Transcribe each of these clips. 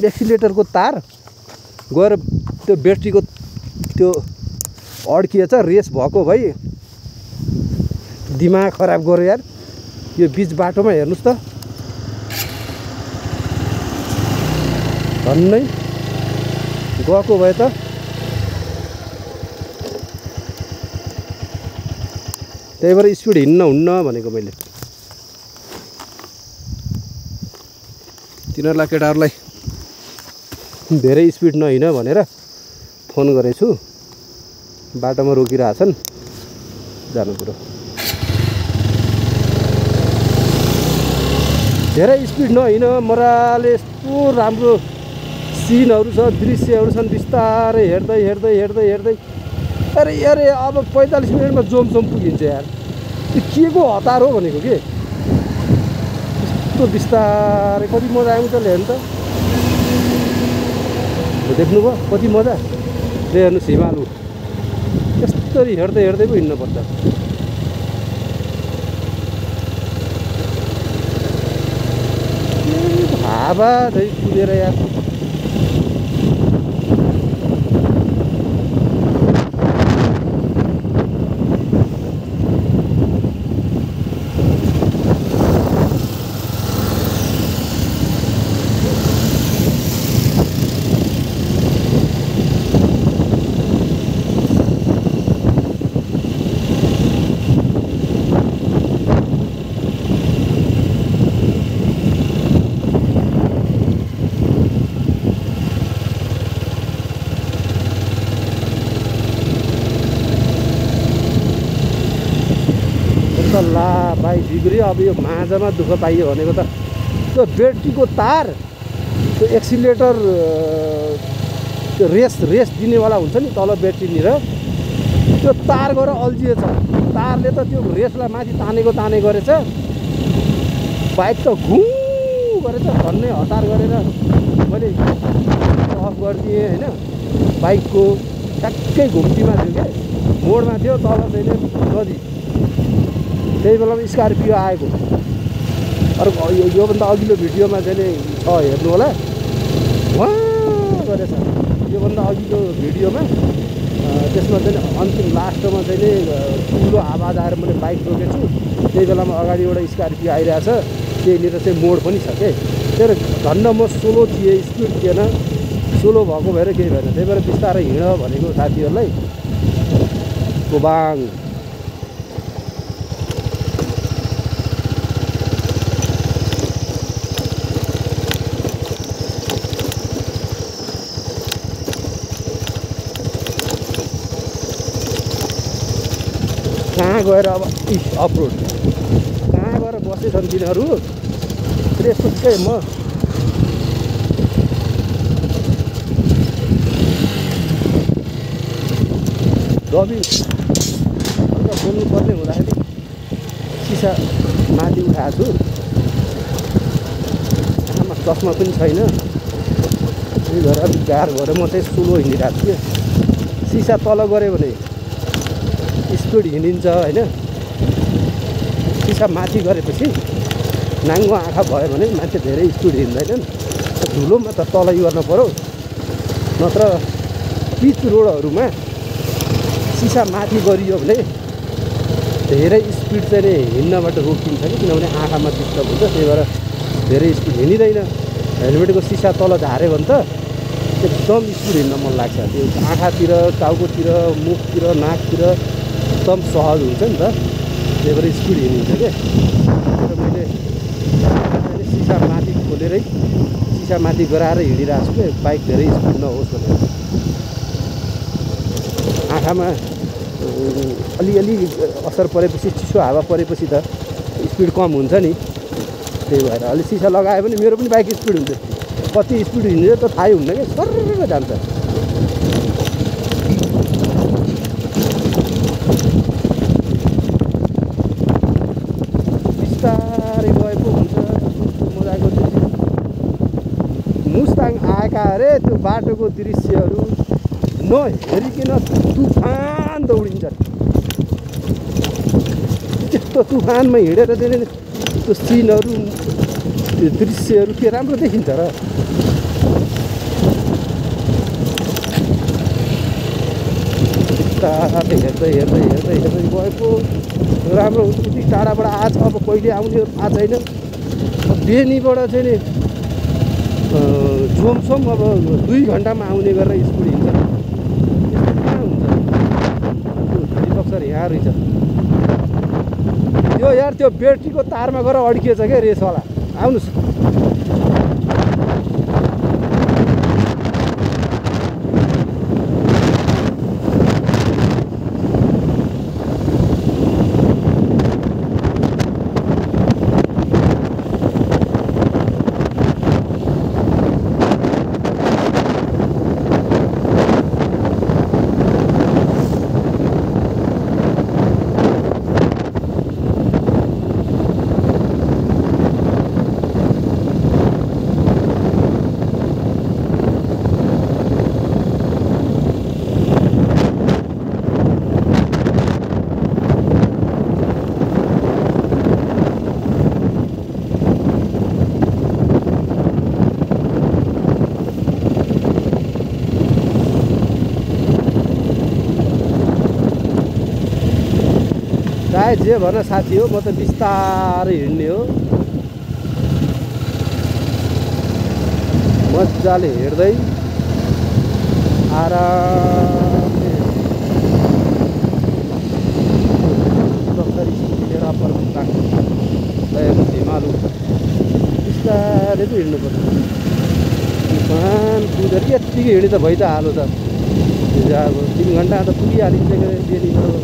एक्सिलेटरको तार गएर त्यो ब्याट्रीको त्यो अड्किएछ, रेस भएको भाइ दिमाग खराब गर्यो यार। यो बिच बाटोमा हेर्नुहोस् त, झन्नै गएको भए त त्यही भएर स्पिड हुन्न भनेको मैले। तिनीहरूलाई केटाहरूलाई धेरै स्पिड नहिँड भनेर फोन गरेछु, बाटोमा रोकिरहेछन् जानु कुरो। धेरै स्पिड नहिँड, मराले यस्तो राम्रो सिनहरू छ, दृश्यहरू छन्, बिस्तारै हेर्दै हेर्दै हेर्दै हेर्दै अरे अरे अब 45 मिनटमा जोमसोम पुगिन्छ यार। त्यो के को हतार हो भनेको के, यस्तो बिस्तारै कति मजा आउँछ हेर्नु त। देख्नुभयो कति मजा, हेर्नुहोस् हिमालु यसरी हेर्दै हेर्दै पो हिँड्नुपर्छ। हावा झै कुदेर यार। ला भाइ बिग्रियो। अब यो माझमा दुःख पाइयो भनेको त त्यो ब्याट्रीको तार, त्यो एक्सिलेटर त्यो रेस दिनेवाला हुन्छ नि तल ब्याट्रीनिर, त्यो तार गएर अल्झिएछ। तारले त त्यो रेसलाई माथि तानेको गरेछ, बाइक त घुँ गरेछ। झन्नै हतार गरेर मैले अफ गरिदिएँ होइन। बाइकको ट्याक्कै घुम्तीमा थियो क्या, मोडमा थियो, तल चाहिँ नदी। त्यही बेलामा स्कर्पियो आएको। अरू योभन्दा अघिल्लो भिडियोमा चाहिँ छ हेर्नु होला, उहाँ गरेछ। योभन्दा अघिल्लो भिडियोमा त्यसमा चाहिँ अन्तिम लास्टमा चाहिँ ठुलो आवाज आएर मैले बाइक रोकेछु। त्यही बेलामा अगाडि एउटा स्कर्पियो आइरहेछ, त्यहीँनिर चाहिँ मोड पनि छ क्या। त्यही भएर झन्न म सोलो थिएँ, स्पिड थिएन, सोलो भएको भएर केही भएन। त्यही भएर बिस्तारै हिँड भनेको साथीहरूलाई। कोबाङ कहाँ गएर अब अफरोड कहाँ गएर बसेछन् तिनीहरू। त्यसुक्कै म रवि अन्त बोल्नुपर्ने हुँदाखेरि सिसा माथि उठाएको छु, आमा चस्मा पनि छैन। त्यही भएर अलिक गाह्रो भएर म चाहिँ स्लो हिँडिरहेको छु। सिसा तल गऱ्यो भने स्पिड हिँडिन्छ होइन। सिसा माथि गरेपछि नाङ्गो आँखा भयो भने मान्छे धेरै स्पिड हिँड्दैनन्। धुलोमा त तलै गर्न पऱ्यो, नत्र पिच रोडहरूमा सिसा माथि गरियो भने धेरै स्पिड चाहिँ हिँड्नबाट रोकिन्छ कि, किनभने आँखामा डिस्टर्ब हुन्छ। त्यही भएर धेरै स्पिड हिँडिँदैन। हेलमेटको सिसा तल झाऱ्यो भने त एकदम स्पिड हिँड्न मन लाग्छ। त्यो आँखातिर, टाउकोतिर, मुखतिर, नाकतिर एकदम सहज हुन्छ नि त। त्यही भएर स्पिड हिँडिन्छ क्या। तर मैले सिसा माथि खोलेरै सिसा माथि गराएर हिँडिरहेको छु क्या, बाइक धेरै स्पिड नहोस् भनेर। आँखामा अलिअलि असर परेपछि, चिसो हावा परेपछि त स्पिड कम हुन्छ नि। त्यही भएर अलि सिसा लगायो भने मेरो पनि बाइक स्पिड हुन्छ। कति स्पिड हिँड्छ त थाहै हुन्न क्या, सर्र जान्छ। बिस्तारै गए पो हुन्छ। मजाको मुस्ताङ आएका अरे त्यो बाटोको दृश्यहरू नहेरिकन तुफान दौडिन्छ। त्यस्तो तुफानमा हिँडेर चाहिँ त्यो सिनहरू, त्यो दृश्यहरू के राम्रो देखिन्छ र। बिस्तारै हेर्दै हेर्दै हेर्दै हेर्दै गएको राम्रो हुन्छ। उति टाढाबाट आज अब कहिले आउने थाहा छैन। बेनीबाट चाहिँ नि जोमसोम अब 2 घन्टामा आउने गरेर स्कुल हिँड्छ। कहाँ हुन्छ दिपक सर यहाँ रहेछ यो यार। त्यो ब्याट्रीको तारमा गएर अड्किएछ क्या रेसवाला। आउनुहोस् चाहे जे भन साथी हो, म त बिस्तारै हिँड्ने हो। मजाले हेर्दै आरामले लिएर अप्पर हिमालु बिस्तारै त हिँड्नुपर्छ। पुगेर यत्तिकै हिँडी त भइ त हालो त। अब 3 घन्टा त पुगिहालिन्छ बेनीबाट।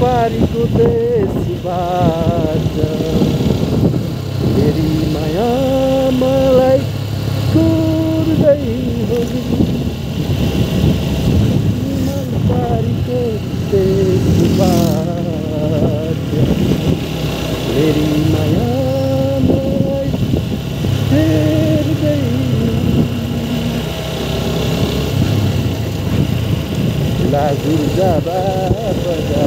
पारीको देशबाट मेरी माया मलाई कोर्दै होली। पारीको देशबाट मेरी माया मलाई फेर्दै लागु जाबा बजा।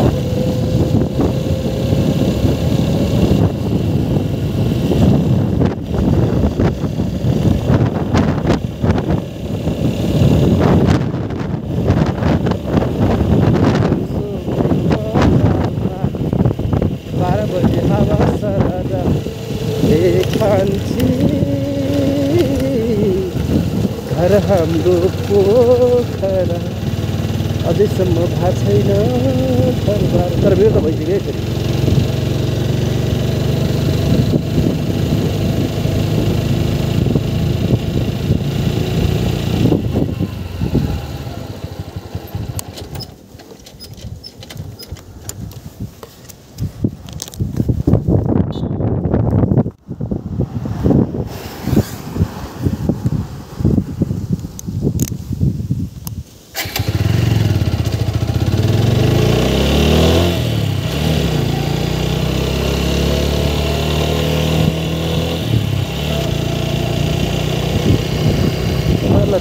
घर हाम्रो पोखरा अझैसम्म भएको छैन घरबार। तर मेरो त भइसक्यो फेरि।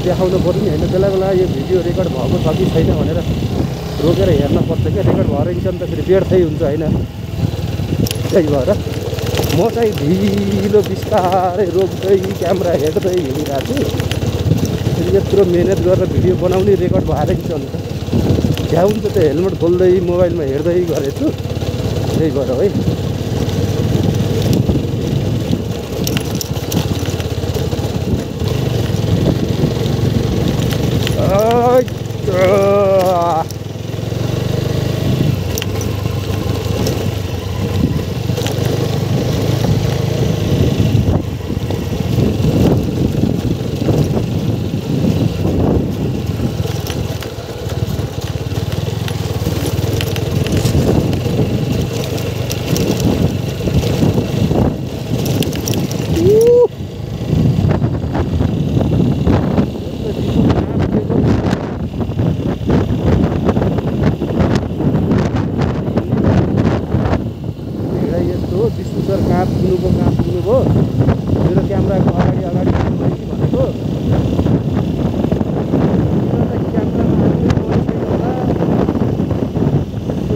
देखाउनु पर्यो नि होइन। बेला बेला यो भिडियो रेकर्ड भएको छ कि छैन भनेर रोकेर हेर्न पर्छ क्या। रेकर्ड भएर हिँड्छ नि त फेरि व्यर्थै हुन्छ होइन। त्यही भएर म चाहिँ ढिलो बिस्तारै रोक्दै क्यामेरा हेर्दै हिँडिरहेको छु। फेरि यत्रो मिहिनेत गरेर भिडियो बनाउने रेकर्ड भएर हिँड्छ नि त। झ्याउ हुन्छ त्यो हेलमेट खोल्दै मोबाइलमा हेर्दै गरेको छु। त्यही भएर है। विष्णु सर कहाँ पुग्नुभयो मेरो क्यामेराको अगाडि पुग्नु कि भनेको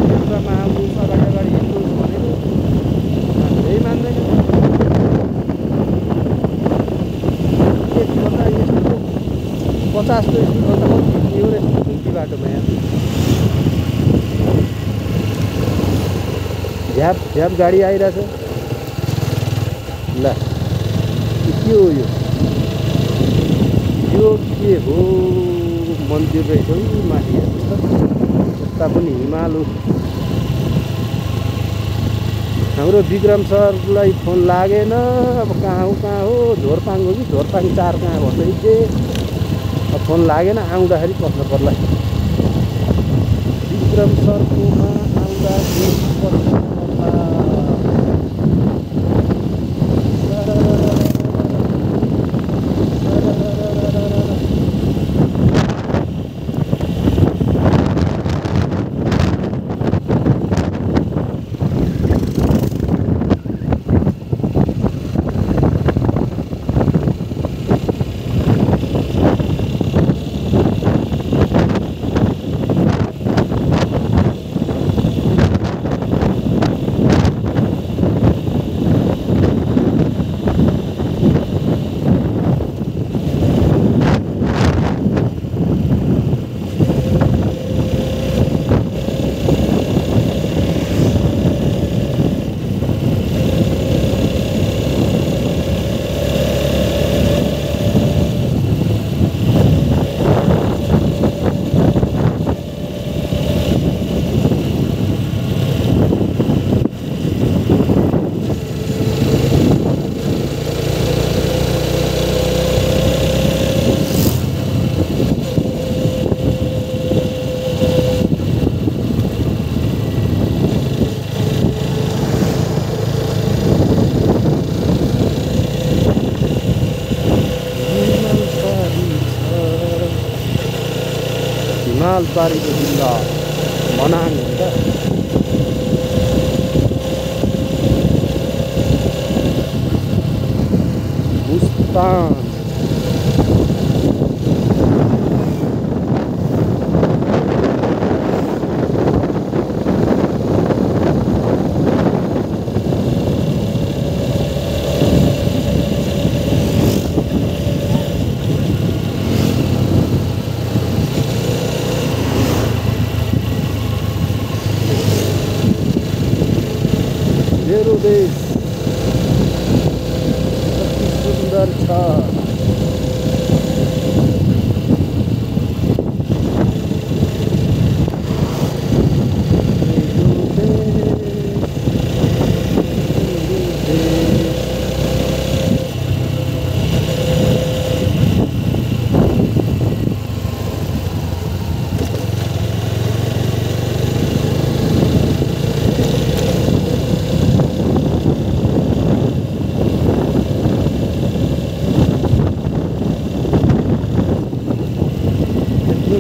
क्यामेरामा आउनु अगाडि हिँड्नु भनेको मान्दै मान्दैन। एकभन्दा यस्तो 50 स्पिडभन्दा हिँड्ने हो र यस्तो कुल्की बाटोमा यहाँ झ्याप गाडी आइरहेछ। ल के हो यो के हो मन्दिर रहेछ हौ माथि यता पनि हिमालु। हाम्रो विक्रम सरलाई फोन लागेन। अब कहाँ हो झोरपाङ हो कि झोरपाङ 4 कहाँ भन्दै थिए। अब फोन लागेन आउँदाखेरि पस्नु पर्ला विक्रम सरकोमा आउँदा पस्नु हिमालबारीको जिल्ला मनाङ हुन्छ। मुस्ताङ मेरो देश कति सुन्दर छ।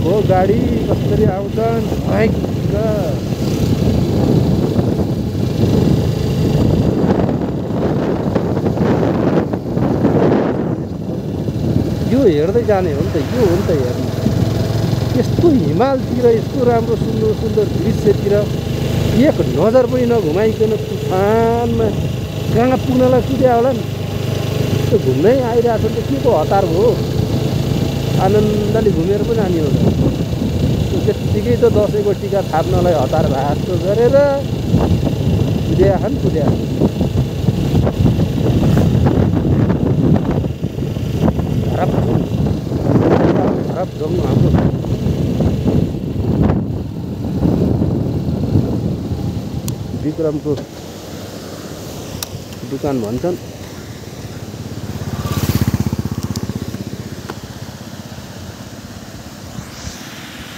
भयो गाडी कसरी आउँछन् यो हेर्दै जाने हो नि त। यो हो नि त हेर्नु यस्तो हिमालतिर यस्तो राम्रो सुन्दर दृश्यतिर एक नजर पनि नघुमाइकन तुफानमा कहाँ पुग्नलाई कुद्या होला नि। त्यो घुम्दै आइरहेको छ नि त के को हतार हो। आनन्दले घुमेर पनि जाने हो त। त्यत्तिकै त दसैँको टिका थाप्नलाई हतार भाँच्चो गरेर कुद्या कुद्या खराब जग्नु हाम्रो विक्रमको दुकान भन्छन्।